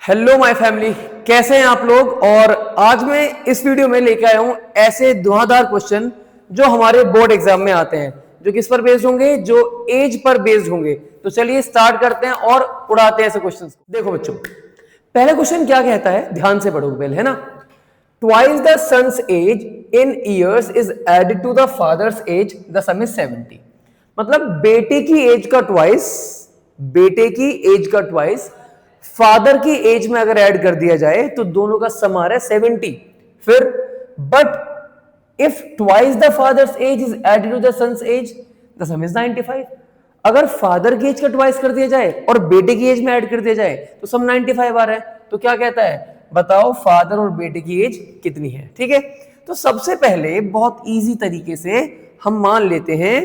Hello my family, कैसे हैं आप लोग। और आज मैं इस वीडियो में लेके आया हूं ऐसे धुआंधार क्वेश्चन जो हमारे बोर्ड एग्जाम में आते हैं, जो किस पर बेस्ड होंगे, जो एज पर बेस्ड होंगे। तो चलिए स्टार्ट करते हैं और उड़ाते हैं ऐसे क्वेश्चंस को। देखो बच्चों, पहला क्वेश्चन क्या कहता है, ध्यान से पढ़ो पहले, है ना। Twice the son's age in years is added to the father's age, the sum is 70। मतलब बेटे की एज का ट्वाइस, बेटे की एज का ट्वाइस फादर की एज में अगर ऐड कर दिया जाए तो दोनों का सम आ रहा है 70। फिर but if twice the father's age is added to the son's age, the sum is 95। अगर फादर की एज का ट्वाइस कर दिया जाए और बेटे की एज में ऐड कर दिया जाए तो सम 95 आ रहा है। तो क्या कहता है, बताओ फादर और बेटे की एज कितनी है। ठीक है, तो सबसे पहले बहुत इजी तरीके से हम मान लेते हैं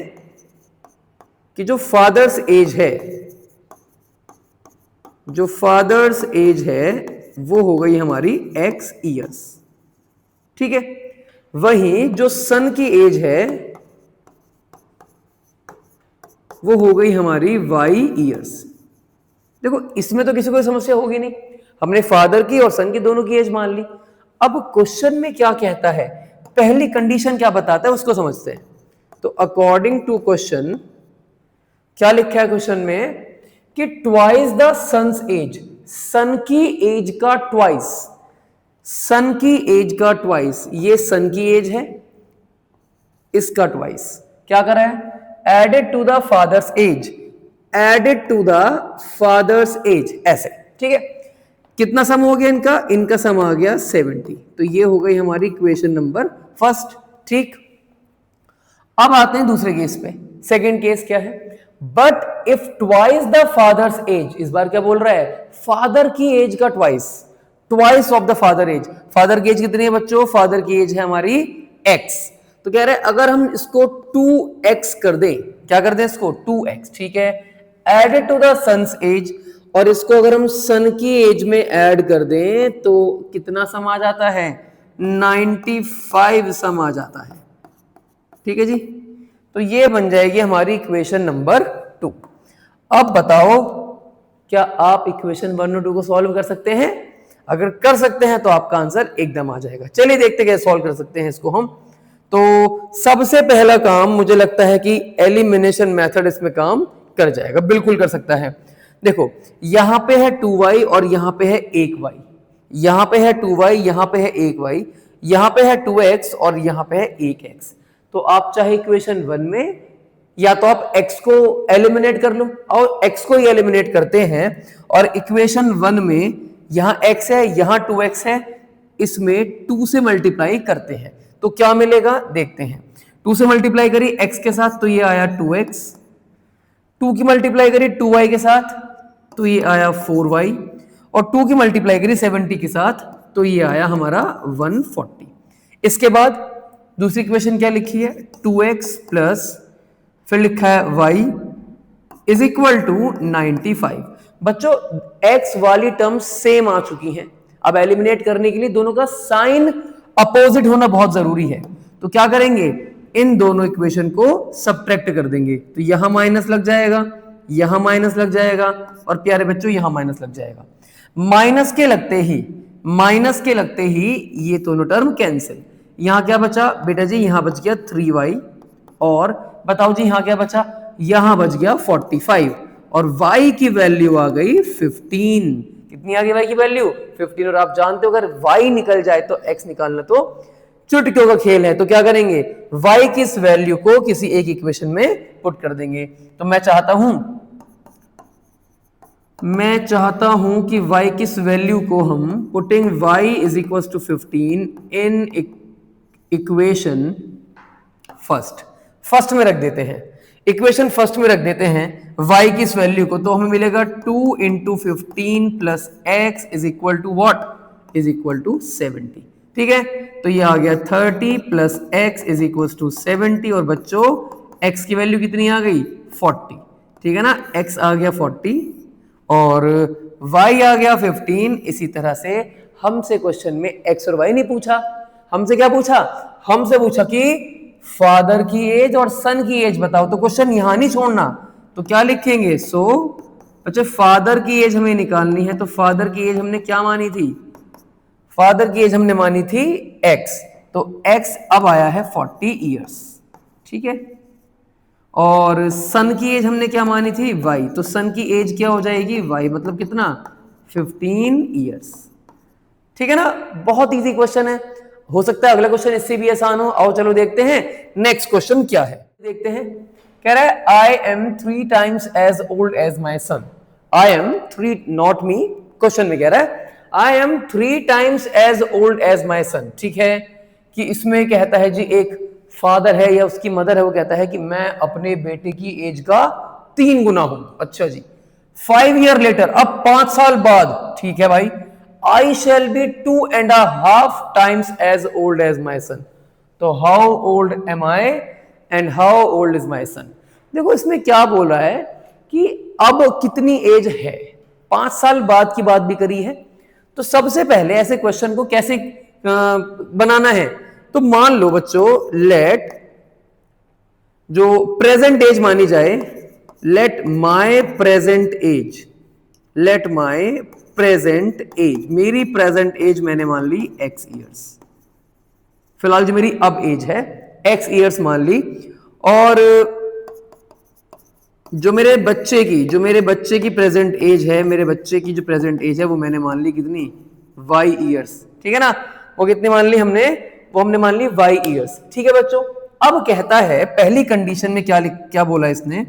कि जो फादर्स एज है, जो फादर्स एज है वो हो गई हमारी x ईयर्स। ठीक है, वहीं जो सन की एज है वो हो गई हमारी y ईयर्स। देखो इसमें तो किसी को समस्या होगी नहीं, हमने फादर की और सन की दोनों की एज मान ली। अब क्वेश्चन में क्या कहता है, पहली कंडीशन क्या बताता है उसको समझते हैं। तो अकॉर्डिंग टू क्वेश्चन क्या लिखा है क्वेश्चन में कि ट्वाइस द सन्स एज, सन की एज का ट्वाइस, सन की एज का ट्वाइस, ये सन की एज है, इसका ट्वाइस क्या कर रहा है, added to the father's age, added to the father's age, ऐसे। ठीक है, कितना सम हो गया इनका, इनका सम आ गया 70। तो ये हो गई हमारी इक्वेशन नंबर फर्स्ट। ठीक, अब आते हैं दूसरे केस पे। सेकेंड केस क्या है, but if twice the father's as, इस बार क्या बोल रहा है, फादर की एज का twice, twice of the father age. Father की एज कितनी है बच्चों, फादर की एज है हमारी x। तो कह रहे हैं अगर हम इसको 2x कर दें, क्या कर दें इसको 2x, ठीक है, added to the son's age, और इसको अगर हम सन की एज में ऐड कर दें तो कितना सम आ जाता है, 95 सम आ जाता है। ठीक है जी, तो ये बन जाएगी हमारी इक्वेशन नंबर 2। अब बताओ क्या आप इक्वेशन 1 और 2 को सॉल्व कर सकते हैं। अगर कर सकते हैं तो आपका आंसर एकदम आ जाएगा। चलिए देखते कैसे सॉल्व कर सकते हैं इसको हम। तो सबसे पहला काम मुझे लगता है कि एलिमिनेशन मेथड इसमें काम कर जाएगा, बिल्कुल कर सकता है। देखो यहां पे है 2y और यहां पे है 1y, यहां पे है 2y, यहां पे है 1y, यहां पे है 2x और यहां पे है 1x। तो आप चाहे इक्वेशन 1 में या तो आप x को एलिमिनेट कर लो, और x को ही एलिमिनेट करते हैं, और इक्वेशन 1 में यहां x है, यहां 2x है, इसमें 2 से मल्टीप्लाई करते हैं तो क्या मिलेगा देखते हैं। 2 से मल्टीप्लाई करी x के साथ तो ये आया 2x, 2 की मल्टीप्लाई करी 2y के साथ तो ये आया 4y, और 2 की मल्टीप्लाई करी 70 के साथ तो ये आया हमारा 140। इसके बाद दूसरी इक्वेशन क्या लिखी है, 2x प्लस फिर लिखा है y इज इक्वल टू 95। बच्चों x वाली टर्म सेम आ चुकी हैं, अब एलिमिनेट करने के लिए दोनों का साइन अपोजिट होना बहुत जरूरी है। तो क्या करेंगे, इन दोनों इक्वेशन को सब्ट्रैक्ट कर देंगे, तो यहां माइनस लग जाएगा, यहां माइनस लग जाएगा, और प्यारे बच्चों यहां माइनस लग जाएगा। माइनस के लगते ही, माइनस के लगते ही ये दोनों टर्म कैंसिल। यहां क्या बचा बेटा जी, यहां बच गया 3y, और बताओ जी यहां क्या बचा, यहां बच गया 45, और y की वैल्यू आ गई 15। कितनी आ गई y की वैल्यू 15, और आप जानते हो अगर y निकल जाए तो x निकालना तो चुटकियों का खेल है। तो क्या करेंगे, y की इस वैल्यू को किसी एक इक्वेशन में पुट कर देंगे। तो मैं चाहता हूं कि y की इस वैल्यू को हम putting y is equal to 15 in equation first में रख देते हैं, इक्वेशन फर्स्ट में रख देते हैं y की इस वैल्यू को, तो हमें मिलेगा 2 into 15 plus x is equal to what, is equal to 70। ठीक है, तो ये आ गया 30 plus x is equal to 70, और बच्चों x की वैल्यू कितनी आ गई 40। ठीक है ना, x आ गया 40 और y आ गया 15। इसी तरह से हमसे क्वेश्चन में x और y नहीं पूछा, हमसे क्या पूछा, हमसे पूछा कि फादर की एज और सन की एज बताओ। तो क्वेश्चन यहां नहीं छोड़ना, तो क्या लिखेंगे, सो बच्चे फादर की एज हमें निकालनी है, तो फादर की एज हमने क्या मानी थी? फादर की एज हमने मानी थी x, तो x अब आया है 40 ईयर्स, ठीक है। और सन की एज हमने क्या मानी थी? y, तो सन की एज क्या हो जाएगी? y, मतलब कितना? 15 ईयर्स, ठीक है ना। बहुत इजी क्वेश्चन है, हो सकता है अगला क्वेश्चन इससे भी आसान हो। आओ चलो देखते हैं नेक्स्ट क्वेश्चन क्या है। देखते हैं, कह रहा है I am 3 times as old as my son. I am 3, not me, question में कह रहा है I am 3 times as old as my son. ठीक है, कि इसमें कहता है जी एक फादर है या उसकी मदर है, वो कहता है कि मैं अपने बेटे की एज का 3 गुना हूं। अच्छा जी, 5 ईयर लेटर, अब 5 साल बाद, ठीक है भाई, I shall be 2.5 times as old as my son. तो how old am I and how old is my son? देखो इसमें क्या बोल रहा है कि अब कितनी एज है, 5 साल बाद की बात भी करी है। तो सबसे पहले ऐसे क्वेश्चन को कैसे बनाना है, तो मान लो बच्चों, लेट जो प्रेजेंट एज मानी जाए, let my present age, let my present age, मेरी प्रेजेंट एज मैंने मान ली x ईयर्स, फिलहाल जो मेरी अब एज है x ईयर्स मान ली, और जो मेरे बच्चे की प्रेजेंट एज है, मेरे बच्चे की जो प्रेजेंट एज है वो मैंने मान ली कितनी? y ईयर्स, ठीक है ना। वो कितनी मान ली हमने? वो हमने मान ली y ईयर्स, ठीक है बच्चों। अब कहता है पहली कंडीशन में क्या बोला इसने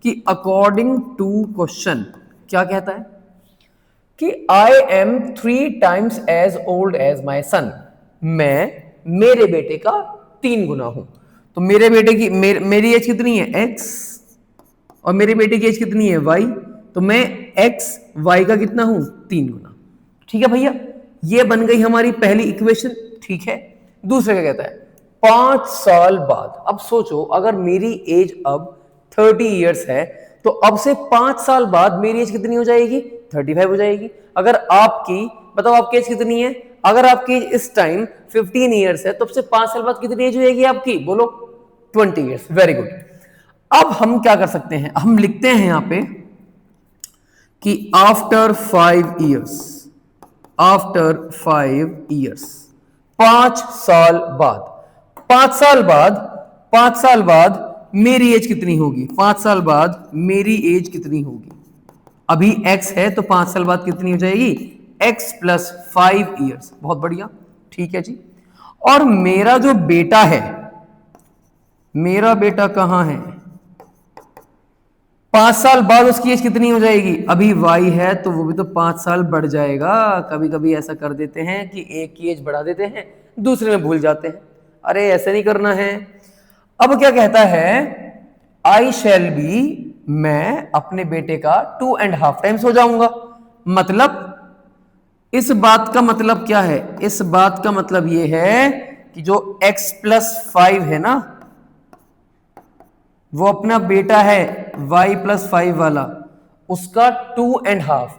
कि अकॉर्डिंग टू क्वेश्चन, क्या कहता है कि I am 3 times as old as my son, मैं मेरे बेटे का 3 गुना हूं। तो मेरे बेटे की मेरी एज कितनी है? x, और मेरे बेटे की एज कितनी है? y, तो मैं x y का कितना हूं? 3 गुना, ठीक है भैया। ये बन गई हमारी पहली इक्वेशन, ठीक है। दूसरे क्या कहता है? 5 साल बाद, अब सोचो अगर मेरी एज अब 30 ईयर्स है, तो अब से 5 साल बाद मेरी एज कितनी हो जाएगी? 35 हो जाएगी। अगर आपकी, बताओ आपकी एज कितनी है? अगर आपकी एज इस टाइम 15 ईयर्स है, तो अब से 5 साल बाद कितनी एज होगी आपकी? बोलो 20 ईयर्स, वेरी गुड। अब हम क्या कर सकते हैं, हम लिखते हैं यहां पे कि आफ्टर 5 ईयर्स, आफ्टर 5 ईयर्स, 5 साल बाद, 5 साल बाद, 5 साल बाद मेरी एज कितनी होगी? 5 साल बाद मेरी एज कितनी होगी? अभी x है तो 5 साल बाद कितनी हो जाएगी? x प्लस 5 ईयर्स, बहुत बढ़िया, ठीक है जी। और मेरा जो बेटा है, मेरा बेटा कहां है? 5 साल बाद उसकी एज कितनी हो जाएगी? अभी y है तो वो भी तो 5 साल बढ़ जाएगा। कभी कभी ऐसा कर देते हैं कि एक की एज बढ़ा देते हैं, दूसरे में भूल जाते हैं, अरे ऐसे नहीं करना है। अब क्या कहता है? आई शैल बी, मैं अपने बेटे का 2.5 टाइम्स हो जाऊंगा। मतलब इस बात का मतलब क्या है? इस बात का मतलब यह है कि जो x प्लस 5 है ना, वो अपना बेटा है y प्लस 5 वाला, उसका 2.5।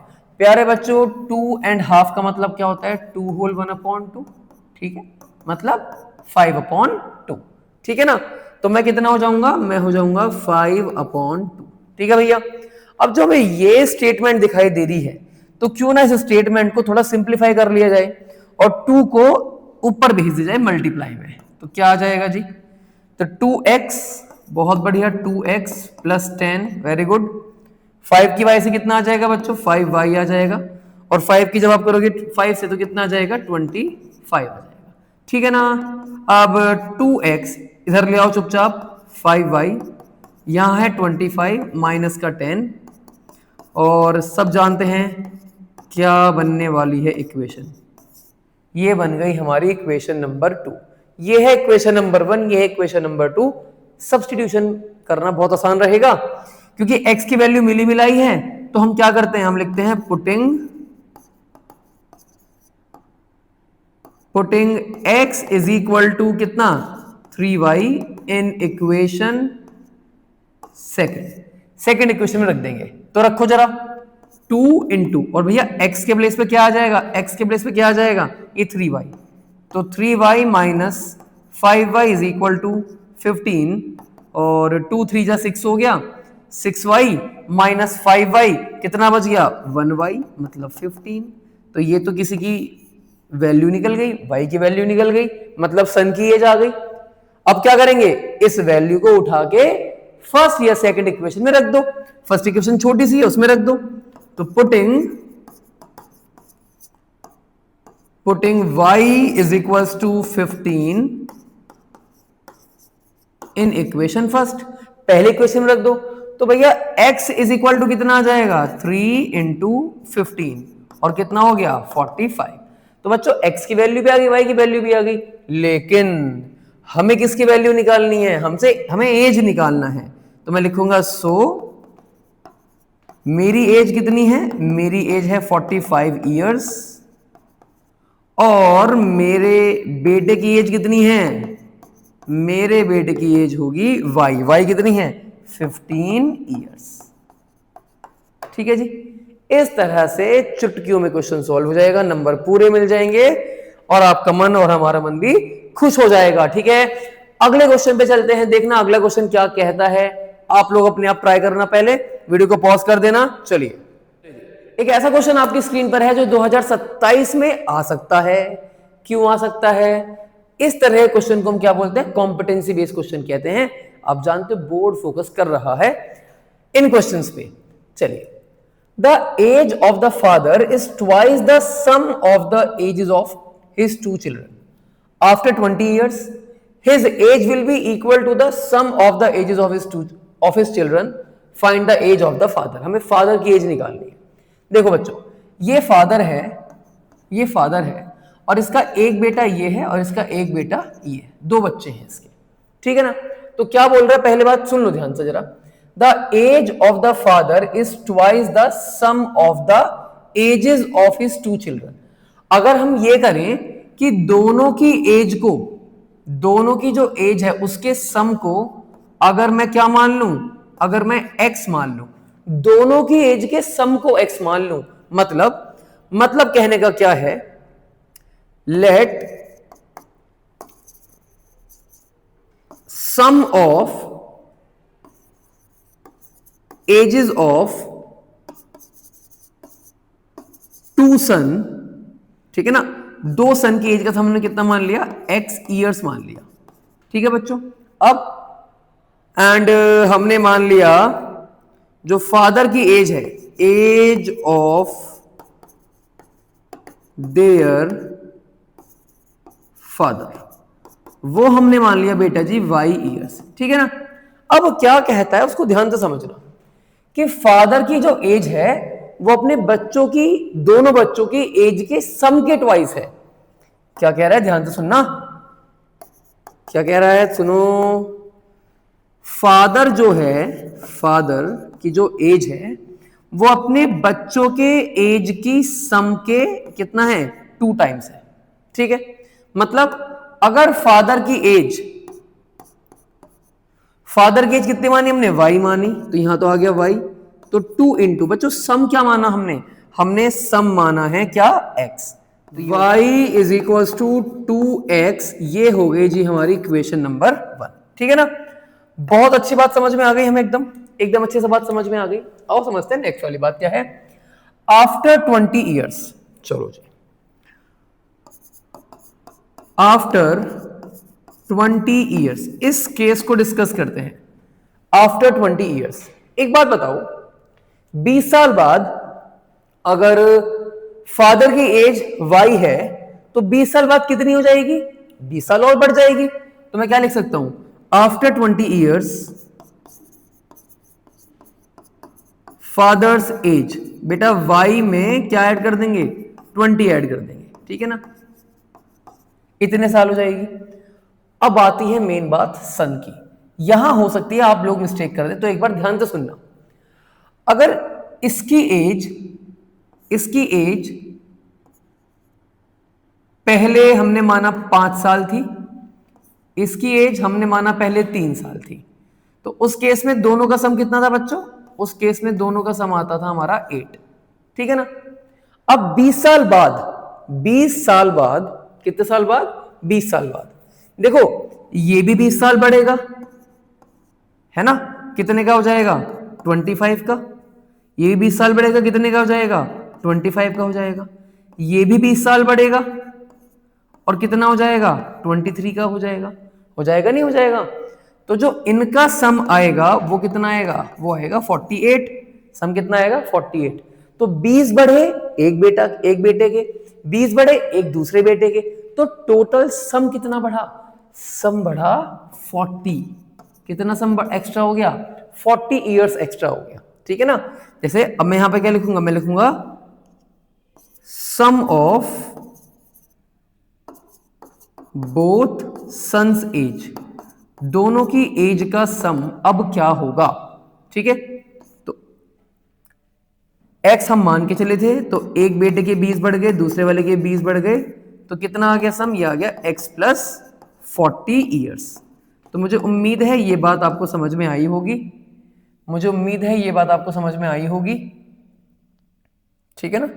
प्यारे बच्चों 2.5 का मतलब क्या होता है? 2 होल 1/2, ठीक है, मतलब 5/2, ठीक है ना। तो मैं कितना हो जाऊंगा? मैं हो जाऊंगा 5/2, ठीक है भैया। अब जो हमें ये स्टेटमेंट दिखाई दे रही है, तो क्यों ना इस स्टेटमेंट को थोड़ा सिंप्लीफाई कर लिया जाए और 2 को ऊपर भेज दिया जाए मल्टीप्लाई में, तो क्या आ जाएगा जी? तो 2x, बहुत बढ़िया, 2x प्लस 10, वेरी गुड। 5 की वजह से कितना आ जाएगा बच्चों? 5y आ जाएगा, और 5 की जब आप करोगे 5 से तो कितना आ जाएगा? 25 आ जाएगा, ठीक है ना। अब 2x इधर ले आओ चुपचाप, 5y यहां है 25 माइनस का 10, और सब जानते हैं क्या बनने वाली है इक्वेशन? ये बन गई हमारी इक्वेशन नंबर 2। ये है इक्वेशन नंबर 1, ये है इक्वेशन नंबर 2। सब्स्टिट्यूशन करना बहुत आसान रहेगा क्योंकि x की वैल्यू मिली मिलाई है, तो हम क्या करते हैं? हम लिखते हैं putting x is equal to कितना? 3y in equation second equation में रख देंगे। तो रखो जरा 2 इंटू, और भैया x के प्लेस पे क्या आ जाएगा? x के प्लेस पे क्या आ जाएगा? ये 3y, तो 3y minus 5y is equal to 15, और 2 3 जा 6 हो गया, 6y माइनस 5y कितना बच गया 1y मतलब 15। तो ये तो किसी की वैल्यू निकल गई, y की वैल्यू निकल गई, मतलब सन की एज आ गई। अब क्या करेंगे, इस वैल्यू को उठा के फर्स्ट या सेकंड इक्वेशन में रख दो। फर्स्ट इक्वेशन छोटी सी है उसमें रख दो। तो putting y is equals to 15 in equation first, पहले इक्वेशन में रख दो। तो भैया x इज इक्वल टू कितना आ जाएगा 3 इंटू 15 और कितना हो गया 45। तो बच्चों x की वैल्यू भी आ गई, y की वैल्यू भी आ गई, लेकिन हमें किसकी वैल्यू निकालनी है, हमें एज निकालना है। तो मैं लिखूंगा मेरी एज कितनी है, मेरी एज है 45 इयर्स और मेरे बेटे की एज कितनी है, मेरे बेटे की एज होगी y कितनी है 15 इयर्स। ठीक है जी, इस तरह से चुटकियों में क्वेश्चन सॉल्व हो जाएगा, नंबर पूरे मिल जाएंगे और आपका मन और हमारा मन भी खुश हो जाएगा। ठीक है, अगले क्वेश्चन पे चलते हैं। देखना अगला क्वेश्चन क्या कहता है, आप लोग अपने आप ट्राई करना, पहले वीडियो को पॉज कर देना। चलिए, एक ऐसा क्वेश्चन आपकी स्क्रीन पर है जो 2027 में आ सकता है। क्यों आ सकता है, इस तरह क्वेश्चन को हम क्या बोलते हैं, कॉम्पिटेंसी बेस्ड क्वेश्चन कहते हैं। आप जानते हो बोर्ड फोकस कर रहा है इन क्वेश्चंस पे। चलिए, the age of the father is twice the sum of the ages of his two children after 20 years his age will be equal to the sum of the ages of his children. Find the age of the father. हमें father की as निकालनी है। देखो बच्चों, ये father है और इसका एक बेटा ये है और इसका एक बेटा ये है, दो बच्चे हैं इसके। ठीक है ना, तो क्या बोल रहा है, पहले बात सुन लो ध्यान से जरा। The age of the father is twice the sum of the ages of his two children. अगर हम ये करें कि दोनों की जो एज है उसके सम को अगर मैं क्या मान लूं, अगर मैं x मान लूं, दोनों की एज के सम को x मान लूं, मतलब कहने का क्या है, let sum of ages of two son, ठीक है ना, दो सन की एज का हमने कितना मान लिया, x ईयर्स मान लिया। ठीक है बच्चों, अब एंड हमने मान लिया जो फादर की एज है, एज ऑफ देयर फादर, वो हमने मान लिया बेटा जी y ईयर्स। ठीक है ना, अब क्या कहता है उसको ध्यान से समझना कि फादर की जो एज है वो अपने बच्चों की, दोनों बच्चों की एज के सम के ट्वाइस है। क्या कह रहा है, ध्यान से सुनना, क्या कह रहा है, सुनो। फादर जो है, फादर की जो एज है वो अपने बच्चों के एज की सम के कितना है, 2 टाइम्स है। ठीक है, मतलब अगर फादर की एज कितनी मानी हमने, y मानी, तो यहां तो आ गया y, तो 2 इंटू बच्चों सम क्या माना हमने सम माना है क्या, x, y is equal to 2x। ये हो गई जी हमारी इक्वेशन नंबर 1। ठीक है ना, बहुत अच्छी बात समझ में आ गई हमें, एकदम अच्छे से बात समझ में आ गई। आओ समझते हैं नेक्स्ट वाली बात क्या है, आफ्टर 20 ईयर्स। चलो जी, आफ्टर 20 ईयर्स, इस केस को डिस्कस करते हैं। आफ्टर 20 ईयर्स, एक बात बताओ, 20 साल बाद अगर फादर की एज y है तो 20 साल बाद कितनी हो जाएगी, 20 साल और बढ़ जाएगी। तो मैं क्या लिख सकता हूं, आफ्टर 20 ईयर्स फादर्स एज, बेटा y में क्या ऐड कर देंगे, 20 ऐड कर देंगे। ठीक है ना, इतने साल हो जाएगी। अब आती है मेन बात सन की, यहां हो सकती है आप लोग मिस्टेक कर दें, तो एक बार ध्यान से सुनना। अगर इसकी एज पहले हमने माना 5 साल थी, इसकी एज हमने माना पहले 3 साल थी, तो उस केस में दोनों का सम कितना था बच्चों, उस केस में दोनों का सम आता था हमारा 8। ठीक है ना, अब 20 साल बाद कितने साल बाद, 20 साल बाद, देखो ये भी 20 साल बढ़ेगा, है ना, कितने का हो जाएगा, 25 का, ये भी 20 साल बढ़ेगा, कितने का हो जाएगा? 25 का हो जाएगा। ये भी 20 साल बढ़ेगा और कितना हो जाएगा? 23 का हो जाएगा। हो जाएगा नहीं हो जाएगा? तो जो इनका सम आएगा वो कितना आएगा? वो आएगा 48। सम कितना आएगा? 48। तो 20 बढ़े एक बेटे के, 20 बढ़े एक दूसरे बेटे के, तो टोटल सम कितना बढ़ा? सम बढ़ा 40। कितना सम एक्स्ट्रा हो गया? 40 इयर्स एक्स्ट्रा हो गया। ठीक है ना? जैसे अब मैं यहां पे क्या लिखूंगा? मैं लिखूंगा सम ऑफ बोथ सन्स एज, दोनों की एज का सम अब क्या होगा? ठीक है, तो x हम मान के चले थे, तो एक बेटे के 20 बढ़ गए, दूसरे वाले के 20 बढ़ गए, तो कितना आ गया सम? ये आ गया x प्लस 40 ईयर्स। तो मुझे उम्मीद है ये बात आपको समझ में आई होगी। मुझे उम्मीद है ये बात आपको समझ में आई होगी। ठीक है ना?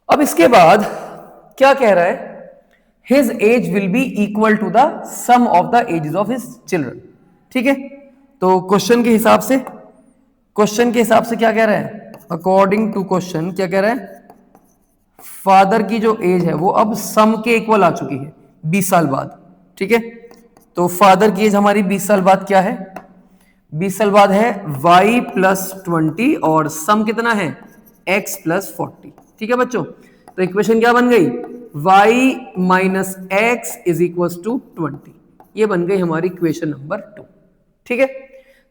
अब इसके बाद क्या कह रहा है? His age will be equal to the sum of the ages of his children। ठीक है, तो क्वेश्चन के हिसाब से क्या कह रहा है? अकॉर्डिंग टू क्वेश्चन क्या कह रहा है? फादर की जो एज है वो अब सम के इक्वल आ चुकी है 20 साल बाद। ठीक है, तो फादर की एज हमारी 20 साल बाद क्या है? 20 साल बाद है y प्लस 20 और सम कितना है? x plus 40। ठीक है बच्चों, तो इक्वेशन क्या बन गई? y minus x is equal to 20। ये बन गई हमारी इक्वेशन नंबर 2। ठीक है,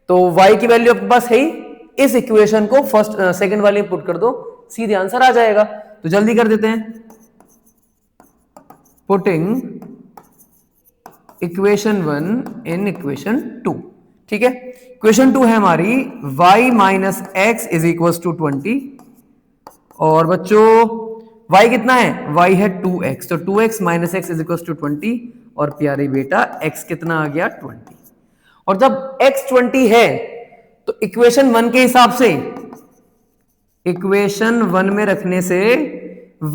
तो y की वैल्यू आपके पास है ही, इस इक्वेशन को फर्स्ट सेकंड वाले में पुट कर दो, सीधे आंसर आ जाएगा। तो जल्दी कर देते हैं। Putting equation 1 in equation 2। ठीक है, इक्वेशन 2 है हमारी y minus x is equal to 20, और बच्चों y कितना है? y है 2x, तो 2x minus x is equal to 20, और प्यारे बेटा x कितना आ गया? 20। और जब x 20 है तो इक्वेशन 1 के हिसाब से, इक्वेशन 1 में रखने से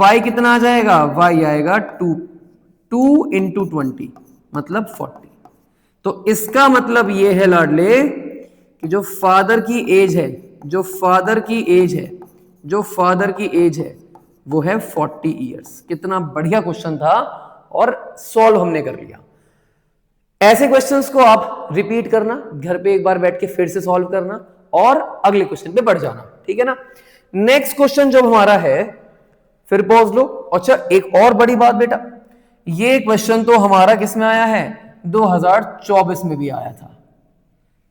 y कितना आ जाएगा? y आएगा 2 इंटू 20 मतलब 40। तो इसका मतलब ये है लाडले कि जो फादर की एज है, जो फादर की एज है वो है 40 इयर्स। कितना बढ़िया क्वेश्चन था और सॉल्व हमने कर लिया। ऐसे क्वेश्चंस को आप रिपीट करना, घर पे एक बार बैठ के फिर से सॉल्व करना और अगले क्वेश्चन पे बढ़ जाना। ठीक है ना? नेक्स्ट क्वेश्चन जो हमारा है, फिर पॉज लो। अच्छा, एक और बड़ी बात बेटा, ये क्वेश्चन तो हमारा किस में आया है? 2024 में भी आया था।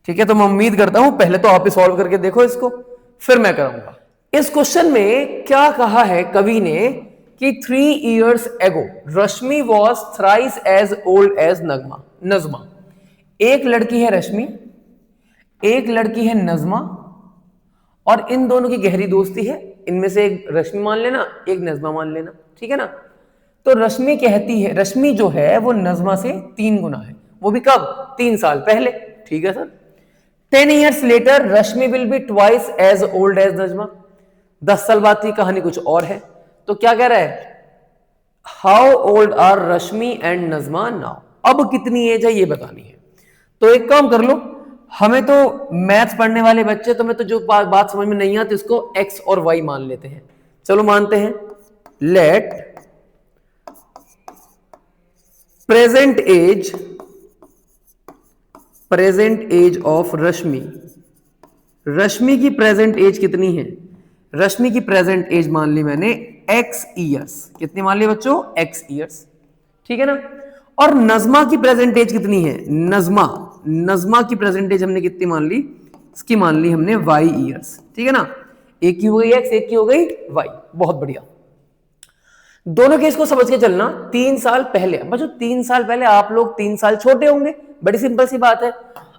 ठीक है, तो मैं उम्मीद करता हूं पहले तो आप ही सॉल्व करके देखो इसको, फिर मैं करूंगा। इस क्वेश्चन में क्या कहा है कवि ने कि 3 years ago Rashmi was thrice as old as Najma. एक लड़की है रश्मि, एक लड़की है नजमा, और इन दोनों की गहरी दोस्ती है। इनमें से एक रश्मि मान लेना, एक नजमा मान लेना। ठीक है ना? तो रश्मि कहती है, रश्मि जो है वो नजमा से 3 गुना है। वो भी कब? 3 साल पहले। ठीक है sir. 10 years later Rashmi will be twice age old as Najma. 10 साल बाद की कहानी कुछ और है। तो क्या कह रहा है? How old are Rashmi and Najma now. अब कितनी एज है ये बतानी है। तो एक काम कर लो, हमें तो मैथ्स पढ़ने वाले बच्चे, तो मैं तो जो बात समझ में नहीं आती उसको x और y मान लेते हैं। चलो मानते हैं। लेट प्रेजेंट एज ऑफ रश्मि। रश्मि की प्रेजेंट एज कितनी है? रश्मि की प्रेजेंट एज मान ली मैंने x ईयर्स। कितनी मान ली बच्चों? x years. ठीक है ना? और नजमा की प्रेजेंट एज कितनी है? नजमा की प्रेजेंट एज हमने कितनी मान ली? इसकी मान ली हमने y ईयर्स। ठीक है ना? एक की हो गई x, एक की हो गई y। बहुत बढ़िया। दोनों केस को समझ के चलना। 3 साल पहले, बच्चों 3 साल पहले आप लोग 3 साल छोटे होंगे, बड़ी सिंपल सी बात है।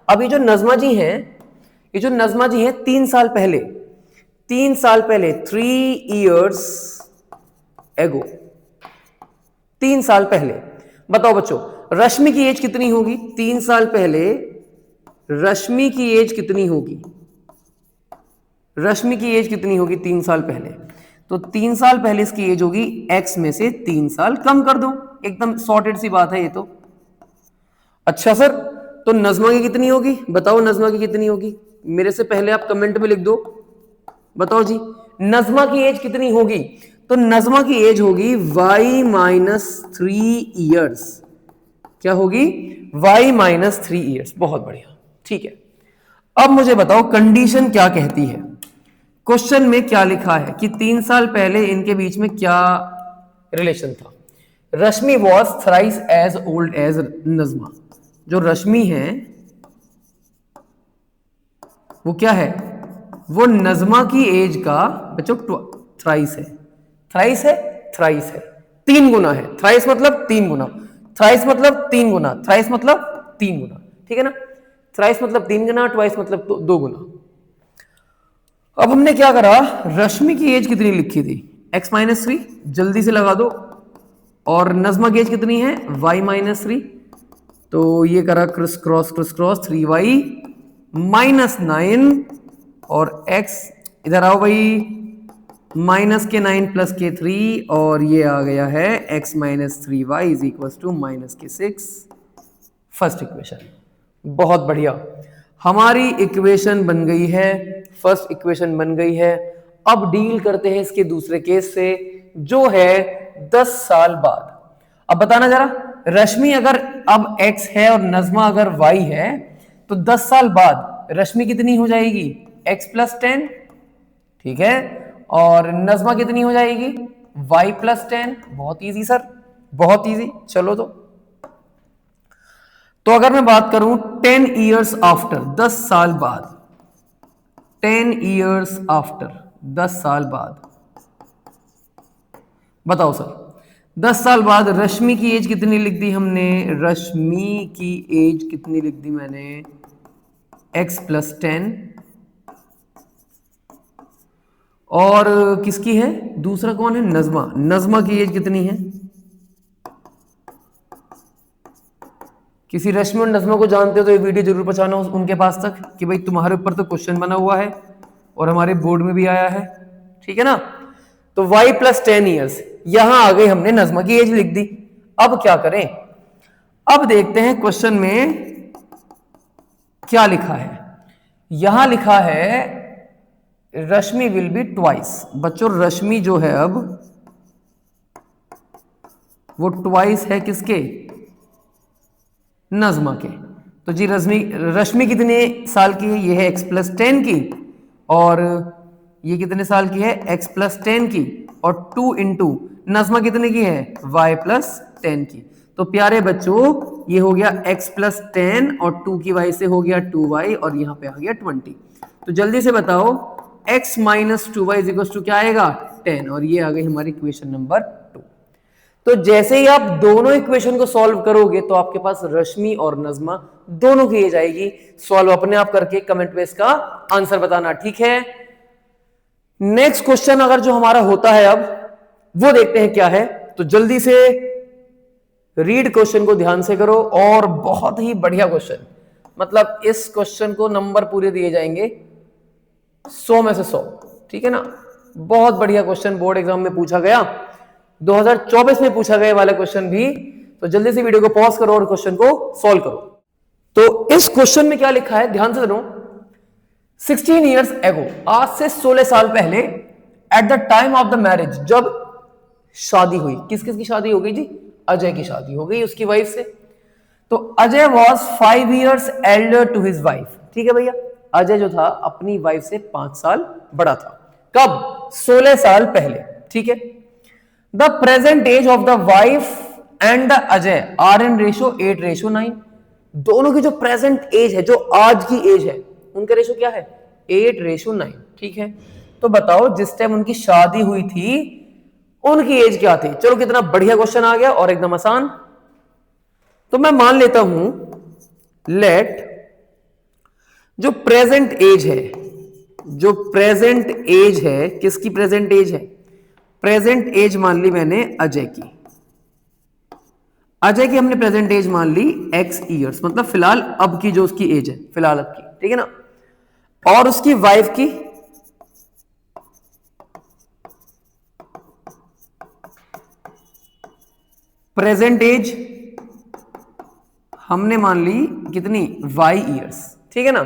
अब ये जो नजमा जी हैं 3 साल पहले, 3 years ago, 3 साल पहले। बताओ बच्चों रश्मि की एज कितनी होगी 3 साल पहले? रश्मि की एज कितनी होगी? रश्मि की एज कितनी होगी 3 साल पहले? तो 3 साल पहले इसकी एज होगी x में से 3 साल कम कर दो। एकदम सॉर्टेड सी बात है ये तो। अच्छा सर, तो नजमा की कितनी होगी? बताओ नजमा की कितनी होगी? मेरे से पहले आप कमेंट में लिख दो, बताओ जी नज़मा की एज कितनी होगी। तो नज़मा की एज होगी y माइनस 3 ईयर्स। क्या होगी? y minus 3 years. बहुत बढ़िया, ठीक है। अब मुझे बताओ कंडीशन क्या कहती है। क्वेश्चन में क्या लिखा है कि 3 साल पहले इनके बीच में क्या रिलेशन था। Rashmi was thrice as old as Nazma. जो रश्मि है वो क्या है? वो नज़मा की एज का बच्चों थ्राइस है। थ्राइस है, थ्राइस है, 3 गुना है। थ्राइस मतलब 3 गुना, थ्राइस मतलब 3 गुना, थ्राइस मतलब 3 गुना, ठीक है ना। थ्राइस मतलब 3 गुना, ट्वाइस मतलब 2 गुना। अब हमने क्या करा, रश्मि की एज कितनी लिखी थी? x माइनस 3, जल्दी से लगा दो। और नज़मा की एज कितनी है? y minus 3। तो ये करा क्रिस क्रॉस 3y माइनस 9 और x इधर आओ भाई, माइनस के 9 प्लस के 3 और ये आ गया है x minus 3y is equal to minus के 6। First equation. बहुत बढ़िया, हमारी इक्वेशन बन गई है, फर्स्ट इक्वेशन बन गई है। अब डील करते हैं इसके दूसरे केस से जो है 10 साल बाद। अब बताना जरा, रश्मि अगर अब x है और नज़मा अगर y है तो 10 साल बाद रश्मि कितनी हो जाएगी? x प्लस 10, ठीक है। और नज़मा कितनी हो जाएगी? y plus 10। बहुत इजी सर, बहुत इजी। चलो तो अगर मैं बात करूं 10 ईयर्स आफ्टर, 10 साल बाद, 10 ईयर्स आफ्टर, 10 साल बाद, बताओ सर 10 साल बाद रश्मि की एज कितनी लिख दी हमने? रश्मि की एज कितनी लिख दी मैंने? x plus 10। और किसकी है? दूसरा कौन है? नज़मा। नज़मा की एज कितनी है? किसी रश्मि और नज़मा को जानते हो तो ये वीडियो जरूर पहुंचाना उनके पास तक कि भाई तुम्हारे ऊपर तो क्वेश्चन बना हुआ है और हमारे बोर्ड में भी आया है, ठीक है ना। तो y प्लस 10 ईयर्स, यहां आ गई, हमने नज़मा की एज लिख दी। अब क्या करें? अब देखते हैं क्वेश्चन में क्या लिखा है। यहां लिखा है रश्मि विल बी ट्वाइस। बच्चों रश्मि जो है अब वो ट्वाइस है किसके? नज़मा के। तो जी रश्मि कितने साल की है? ये है x प्लस 10 की, और ये कितने साल की है? x प्लस 10 की, और 2 इंटू नज़मा कितने की है? y प्लस 10 की। तो प्यारे बच्चों ये हो गया x प्लस 10 और 2 की y से हो गया 2y और यहां पे आ गया 20। तो जल्दी से बताओ x minus 2y is equal to क्या आएगा? 10। और ये आ गई हमारी इक्वेशन नंबर 2। तो जैसे ही आप दोनों इक्वेशन को सॉल्व करोगे तो आपके पास रश्मि और नज़मा दोनों की एज आएगी। सॉल्व अपने आप करके कमेंट में इसका आंसर बताना, ठीक है। नेक्स्ट क्वेश्चन अगर जो हमारा होता है अब वो देखते हैं क्या है। तो जल्दी से रीड क्वेश्चन को ध्यान से करो, और बहुत ही बढ़िया क्वेश्चन, मतलब इस क्वेश्चन को नंबर पूरे दिए जाएंगे 100 में से 100, ठीक है ना। बहुत बढ़िया क्वेश्चन बोर्ड एग्जाम में पूछा गया, 2024 में पूछा गया वाला क्वेश्चन भी। तो जल्दी से वीडियो को पॉज करो और क्वेश्चन को सॉल्व करो। तो इस क्वेश्चन में क्या लिखा है ध्यान से सुनो। 16 ईयर्स एगो, आज से 16 साल पहले, at the time of the marriage, जब शादी हुई, किस किस की शादी हो गई जी? अजय की शादी हो गई उसकी वाइफ से। तो Ajay was 5 years elder to his wife, ठीक है भैया। अजय जो था अपनी वाइफ से 5 साल बड़ा था। कब? 16 साल पहले, ठीक है। The present age of the wife and the Ajay are in ratio 8:9। दोनों की जो प्रेजेंट एज है, जो आज की एज है, उनका रेशो क्या है? 8:9, ठीक है। तो बताओ जिस टाइम उनकी शादी हुई थी उनकी एज क्या थी? चलो कितना बढ़िया क्वेश्चन आ गया और एकदम आसान। तो मैं मान लेता हूं लेट जो प्रेजेंट एज है, जो प्रेजेंट एज है, किसकी प्रेजेंट एज है? प्रेजेंट एज मान ली मैंने अजय की। अजय की हमने प्रेजेंट एज मान ली x ईयर्स, मतलब फिलहाल अब की जो उसकी एज है, फिलहाल अब की, ठीक है ना। और उसकी वाइफ की प्रेजेंट एज हमने मान ली कितनी? y ईयर्स, ठीक है ना।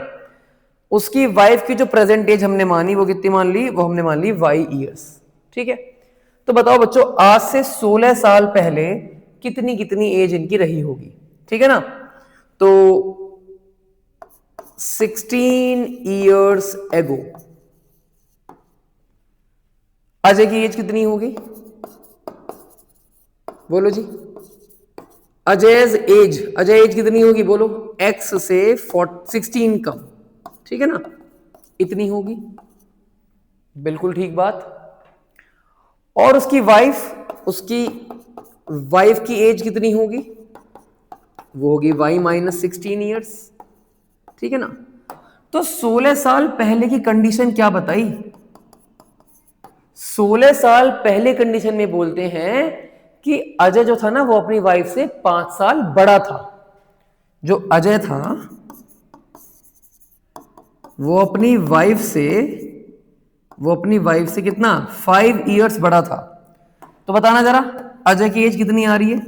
उसकी वाइफ की जो प्रेजेंट एज हमने मानी वो कितनी मान ली, वो हमने मान ली y ईयर्स। ठीक है, तो बताओ बच्चों आज से 16 साल पहले कितनी कितनी एज इनकी रही होगी। ठीक है ना, तो 16 ईयर्स एगो अजय की एज कितनी होगी, बोलो जी। अजय एज कितनी होगी बोलो, x से 16 कम। ठीक है ना, इतनी होगी, बिल्कुल ठीक बात। और उसकी वाइफ की एज कितनी होगी, वो होगी y माइनस 16 ईयर्स। ठीक है ना, तो 16 साल पहले की कंडीशन क्या बताई, 16 साल पहले कंडीशन में बोलते हैं कि अजय जो था ना वो अपनी वाइफ से 5 साल बड़ा था। जो अजय था वो अपनी वाइफ से कितना 5 इयर्स बड़ा था। तो बताना जरा अजय की एज कितनी आ रही है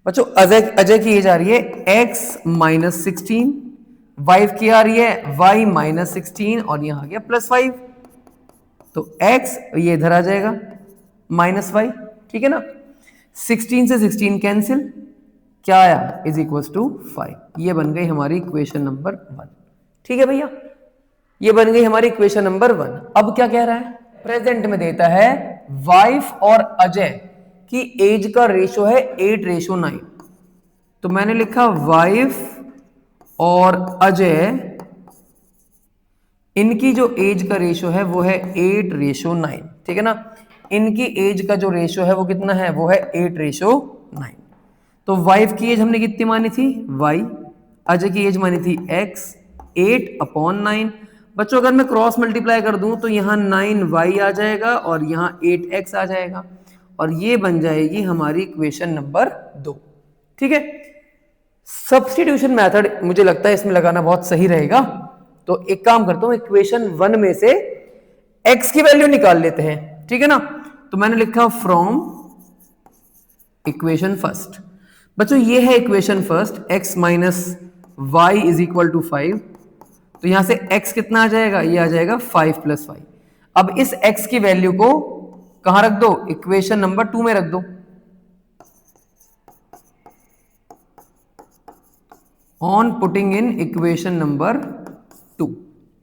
बच्चों, अजय की एज आ रही है x माइनस 16, वाइफ की आ रही है y माइनस 16 और यहां आ गया +5, तो x ये इधर आ जाएगा माइनस y। ठीक है ना, 16 से 16 कैंसिल, क्या आया इज इक्वल टू 5। ये बन गई हमारी इक्वेशन नंबर 1। ठीक है भैया, ये बन गई हमारी इक्वेशन नंबर 1। अब क्या कह रहा है, प्रेजेंट में देता है वाइफ और अजय की एज का रेशो है 8:9। तो मैंने लिखा वाइफ और अजय इनकी जो एज का रेशो है वो है 8:9। ठीक है ना, इनकी एज का जो रेशो है वो कितना है, वो है 8:9। तो वाइफ की एज हमने कितनी मानी थी y, अजय की एज मानी थी x, 8/9। बच्चों अगर मैं क्रॉस मल्टीप्लाई कर दूं तो यहां 9y आ जाएगा और यहां 8x आ जाएगा और ये बन जाएगी हमारी इक्वेशन नंबर 2। ठीक है, सब्स्टिट्यूशन मेथड मुझे लगता है इसमें लगाना बहुत सही रहेगा। तो एक काम करता हूं, इक्वेशन 1 में से x की वैल्यू निकाल लेते हैं। ठीक है ना, तो मैंने लिखा फ्रॉम इक्वेशन फर्स्ट। बच्चों ये है equation first, x minus y is equal to 5। तो यहां से x कितना आ जाएगा, ये आ जाएगा 5 + 5। अब इस x की वैल्यू को कहां रख दो, इक्वेशन नंबर 2 में रख दो। On putting in equation number 2।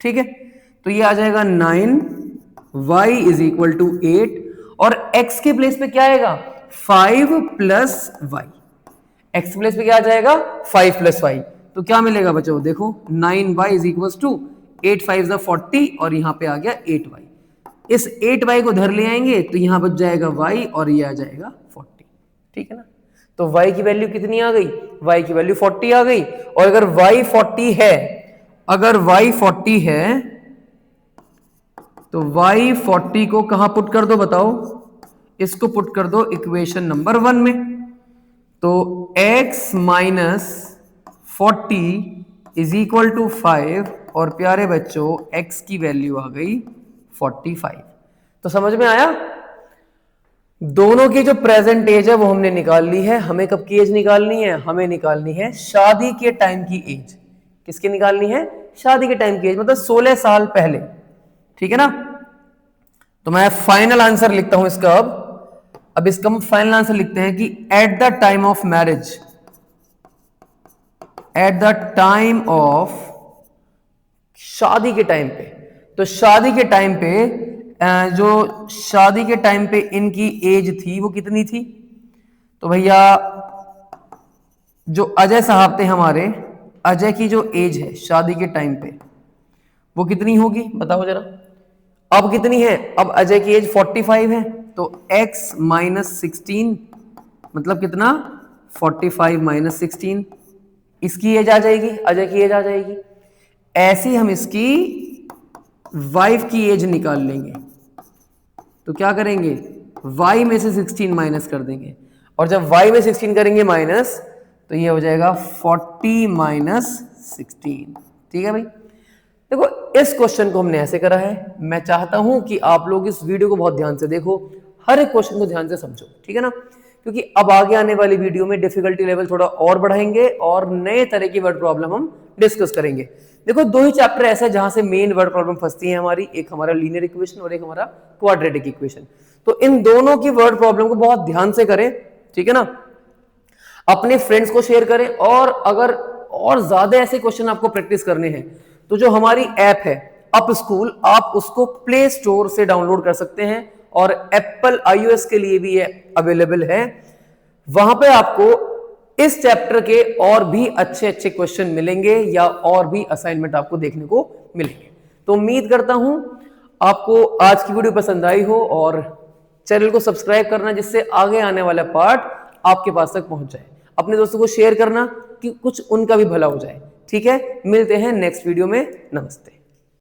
ठीक है, तो ये आ जाएगा 9y इज इक्वल टू 8 और x के प्लेस पे क्या आएगा 5 + y। x प्लेस पे क्या आ जाएगा 5 + y। तो क्या मिलेगा बच्चों, देखो 9y इज इक्वल टू 8 5 40 और यहां पे आ गया 8y। इस 8y को धर ले आएंगे तो यहां बच जाएगा y और ये आ जाएगा 40। ठीक है ना, तो y की वैल्यू कितनी आ गई, y की वैल्यू 40 आ गई। और अगर y 40 है, तो y 40 को कहां पुट कर दो बताओ, इसको पुट कर दो इक्वेशन नंबर 1 में। तो x minus 40 is equal to 5 और प्यारे बच्चों x की वैल्यू आ गई 45। तो समझ में आया, दोनों की जो प्रेजेंट एज है वो हमने निकाल ली है। हमें कब की एज निकालनी है, हमें निकालनी है शादी के टाइम की एज। किसकी निकालनी है, शादी के टाइम की एज, मतलब 16 साल पहले। ठीक है ना, तो मैं फाइनल आंसर लिखता हूं इसका। अब इसका हम फाइनल आंसर लिखते हैं कि at the time of marriage, at the time of शादी के टाइम पे, तो शादी के टाइम पे जो शादी के टाइम पे इनकी एज थी वो कितनी थी, तो भैया जो अजय साहब थे हमारे, अजय की जो एज है शादी के टाइम पे वो कितनी होगी बताओ जरा। अब कितनी है, अब अजय की एज 45 है, तो x माइनस 16 मतलब कितना 45 माइनस 16, इसकी एज आ जाएगी, अजय की एज आ जाएगी। ऐसी हम इसकी वाइफ की एज निकाल लेंगे। तो क्या करेंगे, y में से 16 माइनस कर देंगे और जब y में 16 करेंगे माइनस तो ये हो जाएगा 40 माइनस 16। ठीक है भाई, देखो इस क्वेश्चन को हमने ऐसे करा है। मैं चाहता हूं कि आप लोग इस वीडियो को बहुत ध्यान से देखो, हर एक क्वेश्चन को ध्यान से समझो। ठीक है ना, क्योंकि अब आगे आने वाली वीडियो में डिफिकल्टी लेवल थोड़ा और बढ़ाएंगे और नए तरह की वर्ड प्रॉब्लम हम डिस्कस करेंगे। देखो दो ही चैप्टर ऐसे हैं जहां से मेन वर्ड प्रॉब्लम फंसती है हमारी, एक हमारा लीनियर इक्वेशन और एक हमारा क्वाड्रेटिक इक्वेशन। तो इन दोनों की वर्ड प्रॉब्लम को बहुत ध्यान से करें, ठीक है ना, अपने फ्रेंड्स को शेयर करें। और अगर और ज्यादा ऐसे क्वेश्चन आपको प्रैक्टिस करने हैं तो जो हमारी ऐप है अप स्कूल, आप उसको प्ले स्टोर से डाउनलोड कर सकते हैं और एप्पल iOS के लिए भी ये अवेलेबल है। वहां पे आपको इस चैप्टर के और भी अच्छे अच्छे क्वेश्चन मिलेंगे या और भी असाइनमेंट आपको देखने को मिलेंगे। तो उम्मीद करता हूं आपको आज की वीडियो पसंद आई हो और चैनल को सब्सक्राइब करना जिससे आगे आने वाला पार्ट आपके पास तक पहुंच जाए। अपने दोस्तों को शेयर करना कि कुछ उनका भी भला हो जाए। ठीक है, मिलते हैं नेक्स्ट वीडियो में। नमस्ते।